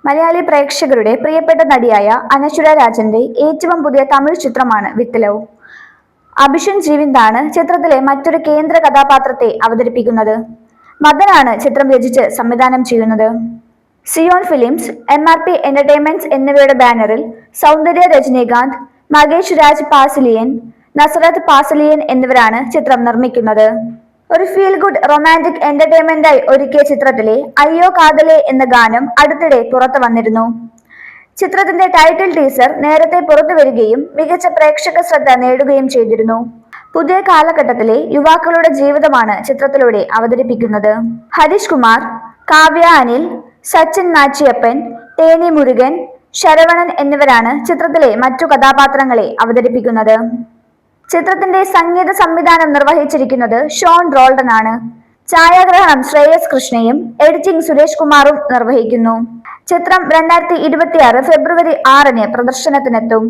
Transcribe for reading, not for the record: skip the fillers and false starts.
മലയാളി പ്രേക്ഷകരുടെ പ്രിയപ്പെട്ട നടിയായ അനശ്വര രാജന്റെ ഏറ്റവും പുതിയ തമിഴ് ചിത്രമാണ് വിത്ത് ലവ്. അഭിഷൻ ജീവന്താണ് ചിത്രത്തിലെ മറ്റൊരു കേന്ദ്ര കഥാപാത്രത്തെ അവതരിപ്പിക്കുന്നത്. മദനാണ് ചിത്രം രചിച്ച് സംവിധാനം ചെയ്യുന്നത്. സിയോൺ ഫിലിംസ്, MRP എന്റർടൈൻമെന്റ്സ് എന്നിവയുടെ ബാനറിൽ സൗന്ദര്യ രജനീകാന്ത്, മകേഷ് രാജ് പാസലിയൻ, നസറത്ത് പാസലിയൻ എന്നിവരാണ് ചിത്രം നിർമ്മിക്കുന്നത്. ഒരു ഫീൽ ഗുഡ് റൊമാന്റിക് എന്റർടൈൻമെന്റായി ഒരുക്കിയ ചിത്രത്തിലെ അയ്യോ കാതലെ എന്ന ഗാനം അടുത്തിടെ പുറത്തു വന്നിരുന്നു. ചിത്രത്തിന്റെ ടൈറ്റിൽ ടീസർ നേരത്തെ പുറത്തു വരികയും മികച്ച പ്രേക്ഷക ശ്രദ്ധ നേടുകയും ചെയ്തിരുന്നു. പുതിയ കാലഘട്ടത്തിലെ യുവാക്കളുടെ ജീവിതമാണ് ചിത്രത്തിലൂടെ അവതരിപ്പിക്കുന്നത്. ഹരീഷ് കുമാർ, കാവ്യ അനിൽ, സച്ചിൻ നാച്ചിയപ്പൻ, തേനി മുരുകൻ, ശരവണൻ എന്നിവരാണ് ചിത്രത്തിലെ മറ്റു കഥാപാത്രങ്ങളെ അവതരിപ്പിക്കുന്നത്. ചിത്രത്തിന്റെ സംഗീത സംവിധാനം നിർവഹിച്ചിരിക്കുന്നത് ഷോൺ റോൾഡൻ ആണ്. ഛായാഗ്രഹണം ശ്രേയസ് കൃഷ്ണയും എഡിറ്റിംഗ് സുരേഷ് കുമാറും നിർവഹിക്കുന്നു. ചിത്രം 2026 ഫെബ്രുവരി 6 പ്രദർശനത്തിനെത്തും.